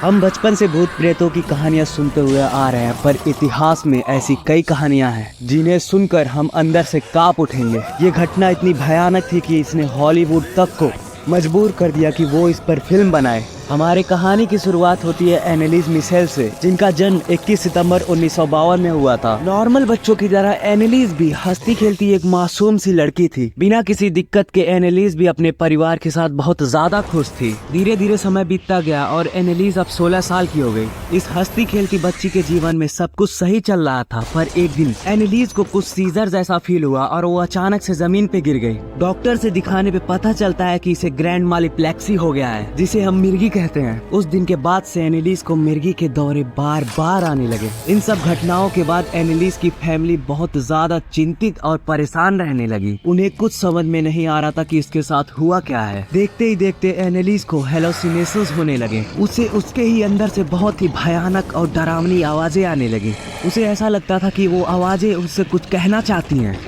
हम बचपन से भूत प्रेतों की कहानियां सुनते हुए आ रहे हैं, पर इतिहास में ऐसी कई कहानियां हैं जिन्हें सुनकर हम अंदर से कांप उठेंगे। ये घटना इतनी भयानक थी कि इसने हॉलीवुड तक को मजबूर कर दिया कि वो इस पर फिल्म बनाए। हमारी कहानी की शुरुआत होती है एनेलिस मिशेल से, जिनका जन्म 21 सितंबर 1952 में हुआ था। नॉर्मल बच्चों की तरह एनेलिस भी हंसती खेलती एक मासूम सी लड़की थी। बिना किसी दिक्कत के एनेलिस भी अपने परिवार के साथ बहुत ज्यादा खुश थी। धीरे धीरे समय बीतता गया और एनेलिस अब 16 साल की हो गई। इस हंसती खेलती बच्ची के जीवन में सब कुछ सही चल रहा था, पर एक दिन एनेलिस को कुछ सीजर जैसा फील हुआ और वो अचानक से जमीन पे गिर गई। डॉक्टर से दिखाने पे पता चलता है कि इसे ग्रैंड मालिप्लेक्सी हो गया है, जिसे हम मिर्गी कहते हैं। उस दिन के बाद से एनेलिस को मिर्गी के दौरे बार बार आने लगे। इन सब घटनाओं के बाद एनेलिस की फैमिली बहुत ज्यादा चिंतित और परेशान रहने लगी। उन्हें कुछ समझ में नहीं आ रहा था कि इसके साथ हुआ क्या है। देखते ही देखते एनेलिस को हेलोसिनेशंस होने लगे। उसे उसके ही अंदर से बहुत ही भयानक और डरावनी आवाजें आने लगी। उसे ऐसा लगता था कि वो आवाजें उससे कुछ कहना चाहती हैं।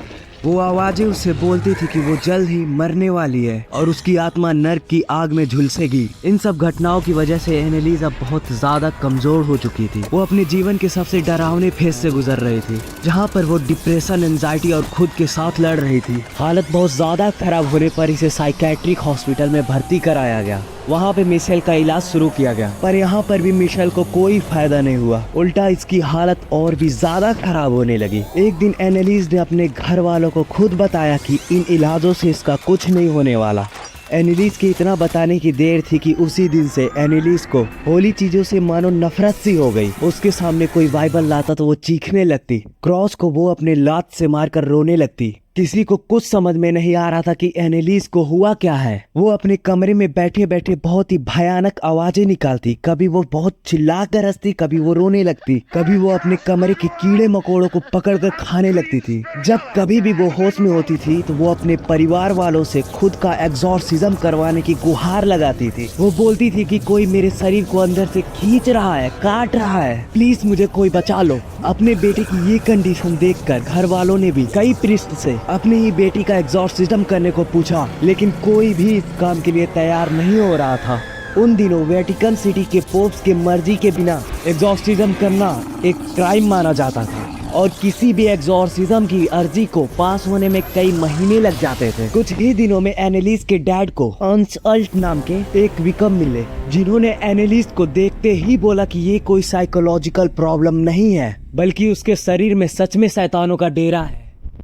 वो आवाजें उससे बोलती थी कि वो जल्द ही मरने वाली है और उसकी आत्मा नर्क की आग में झुलसेगी। इन सब घटनाओं की वजह से एनेलिस अब बहुत ज्यादा कमजोर हो चुकी थी। वो अपने जीवन के सबसे डरावने फेज से गुजर रही थी, जहाँ पर वो डिप्रेशन, एंजाइटी और खुद के साथ लड़ रही थी। हालत बहुत ज्यादा खराब होने पर इसे साइकेट्रिक हॉस्पिटल में भर्ती कराया गया। वहाँ पे मिशेल का इलाज शुरू किया गया, पर यहाँ पर भी मिशेल को कोई फायदा नहीं हुआ। उल्टा इसकी हालत और भी ज्यादा खराब होने लगी। एक दिन एनेलिस ने अपने घर वालों को खुद बताया कि इन इलाजों से इसका कुछ नहीं होने वाला। एनेलिस के इतना बताने की देर थी कि उसी दिन से एनेलिस को होली चीजों से मानो नफरत सी हो गई। उसके सामने कोई बाइबल लाता तो वो चीखने लगती, क्रॉस को वो अपने लात से मारकर रोने लगती। किसी को कुछ समझ में नहीं आ रहा था कि एनेलिस को हुआ क्या है। वो अपने कमरे में बैठे बैठे बहुत ही भयानक आवाजें निकालती। कभी वो बहुत चिल्ला कर हंसती, कभी वो रोने लगती, कभी वो अपने कमरे के कीड़े मकोड़ों को पकड़कर खाने लगती थी। जब कभी भी वो होश में होती थी तो वो अपने परिवार वालों से खुद का एग्जॉर्सिज्म करवाने की गुहार लगाती थी। वो बोलती थी कि कोई मेरे शरीर को अंदर से खींच रहा है, काट रहा है, प्लीज मुझे कोई बचा लो। अपने बेटे की ये कंडीशन देखकर घर वालों ने भी कई प्रीस्ट से अपनी ही बेटी का एग्जॉर्सिज्म करने को पूछा, लेकिन कोई भी इस काम के लिए तैयार नहीं हो रहा था। उन दिनों वेटिकन सिटी के पोप्स के मर्जी के बिना एग्जॉर्सिज्म करना एक क्राइम माना जाता था और किसी भी एग्जॉर्सिज्म की अर्जी को पास होने में कई महीने लग जाते थे। कुछ ही दिनों में एनेलिस के डैड को हंस अल्ट नाम के एक विकम मिले, जिन्होंने एनेलिस को देखते ही बोला कि ये कोई साइकोलॉजिकल प्रॉब्लम नहीं है, बल्कि उसके शरीर में सच में शैतानों का डेरा है।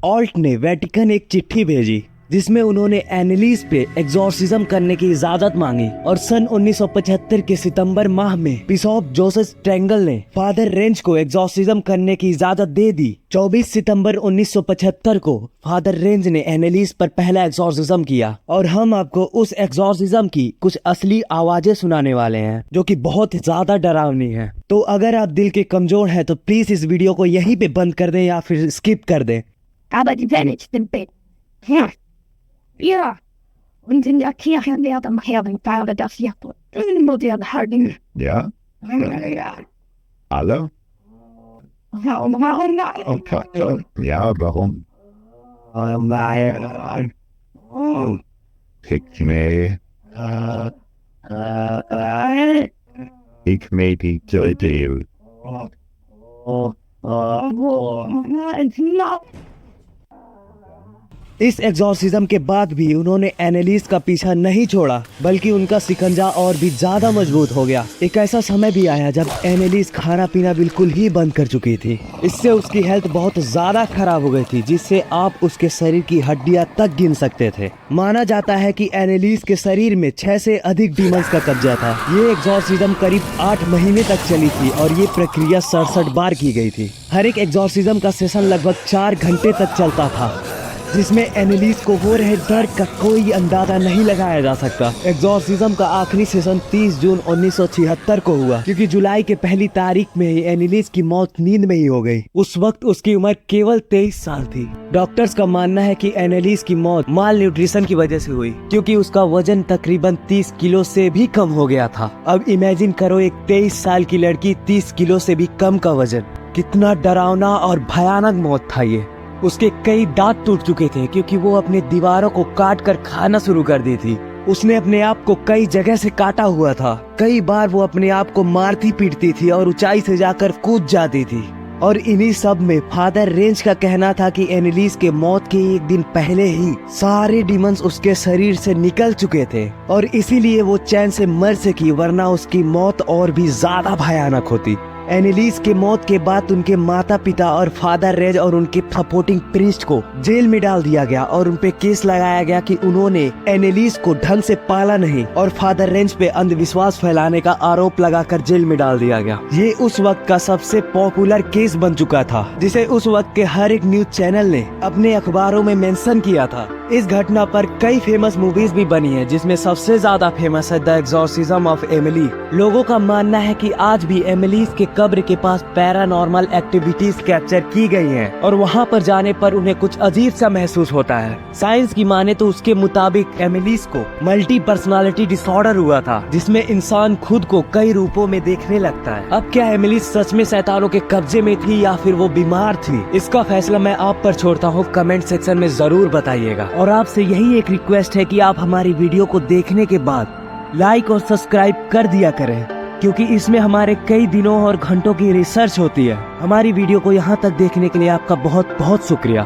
ऑल्ट ने वेटिकन एक चिट्ठी भेजी जिसमें उन्होंने एनेलिस पे एग्जॉर्सिज्म करने की इजाजत मांगी और सन 1975 के सितंबर माह में बिशप जोसेफ स्ट्रेंगल ने फादर रेंज को एग्जॉर्सिज्म करने की इजाजत दे दी। 24 सितंबर 1975 को फादर रेंज ने एनेलिस पर पहला एग्जॉर्सिज्म किया और हम आपको उस एग्जॉर्सिज्म की कुछ असली आवाजें सुनाने वाले हैं, जो कि बहुत ज्यादा डरावनी है। तो अगर आप दिल के कमजोर हैं तो प्लीज इस वीडियो को यहीं पे बंद कर दें या फिर स्किप कर दें। Ja, und in der Kirche wird am Herrn Vater das Jahr modern halten. Ja? Ja. Alle? Warum nicht? Okay. Ja, warum? Pick me. Ich may be deal. No. इस एग्जॉर्सिज्म के बाद भी उन्होंने एनेलिस का पीछा नहीं छोड़ा, बल्कि उनका शिकंजा और भी ज्यादा मजबूत हो गया। एक ऐसा समय भी आया जब एनेलिस खाना पीना बिल्कुल ही बंद कर चुकी थी। इससे उसकी हेल्थ बहुत ज्यादा खराब हो गई थी, जिससे आप उसके शरीर की हड्डियां तक गिन सकते थे। माना जाता है कि एनेलिस के शरीर में 6 से अधिक डीमंस का कब्जा था। ये एग्जॉर्सिज्म करीब 8 महीने तक चली थी और ये प्रक्रिया 67 बार की गई थी। हर एक एग्जॉर्सिज्म का सेशन लगभग 4 घंटे तक चलता था, जिसमें एनेलिस को हो रहे दर्द का कोई अंदाजा नहीं लगाया जा सकता। एग्जॉर्सिज्म का आखिरी सेशन 30 जून 1976 को हुआ, क्योंकि जुलाई के पहली तारीख में ही एनेलिस की मौत नींद में ही हो गई। उस वक्त उसकी उम्र केवल 23 साल थी। डॉक्टर्स का मानना है कि एनेलिस की मौत माल न्यूट्रिशन की वजह से हुई, क्योंकि उसका वजन तकरीबन 30 किलो से भी कम हो गया था। अब इमेजिन करो, एक 23 साल की लड़की 30 किलो से भी कम का वजन। कितना डरावना और भयानक मौत था ये। उसके कई दांत टूट चुके थे क्योंकि वो अपने दीवारों को काट कर खाना शुरू कर दी थी। उसने अपने आप को कई जगह से काटा हुआ था। कई बार वो अपने आप को मारती पीटती थी और ऊंचाई से जाकर कूद जाती थी। और इन्हीं सब में फादर रेंज का कहना था कि एनालिस के मौत के एक दिन पहले ही सारे डीमंस उसके शरीर से निकल चुके थे और इसीलिए वो चैन से मर सकी, वरना उसकी मौत और भी ज्यादा भयानक होती। एनालिस के मौत के बाद उनके माता पिता और फादर रेज और उनके सपोर्टिंग प्रीस्ट को जेल में डाल दिया गया और उनपे केस लगाया गया कि उन्होंने एनालिस को ढंग से पाला नहीं, और फादर रेंज पे अंधविश्वास फैलाने का आरोप लगाकर जेल में डाल दिया गया। ये उस वक्त का सबसे पॉपुलर केस बन चुका था, जिसे उस वक्त के हर एक न्यूज चैनल ने अपने अखबारों में मेंशन किया था। इस घटना पर कई फेमस मूवीज भी बनी है, जिसमें सबसे ज्यादा फेमस है द एग्जॉर्सिज्म ऑफ एमिली। लोगों का मानना है कि आज भी एमिलीज के कब्र के पास पैरानॉर्मल एक्टिविटीज कैप्चर की गई हैं और वहां पर जाने पर उन्हें कुछ अजीब सा महसूस होता है। साइंस की माने तो उसके मुताबिक एमिलीज को मल्टी पर्सनालिटी डिसऑर्डर हुआ था, जिसमें इंसान खुद को कई रूपों में देखने लगता है। अब क्या एमिली सच में शैतानों के कब्जे में थी या फिर वो बीमार थी, इसका फैसला मैं आप पर छोड़ता हूँ। कमेंट सेक्शन में जरूर बताइएगा। और आपसे यही एक रिक्वेस्ट है कि आप हमारी वीडियो को देखने के बाद लाइक और सब्सक्राइब कर दिया करें, क्योंकि इसमें हमारे कई दिनों और घंटों की रिसर्च होती है। हमारी वीडियो को यहाँ तक देखने के लिए आपका बहुत बहुत शुक्रिया।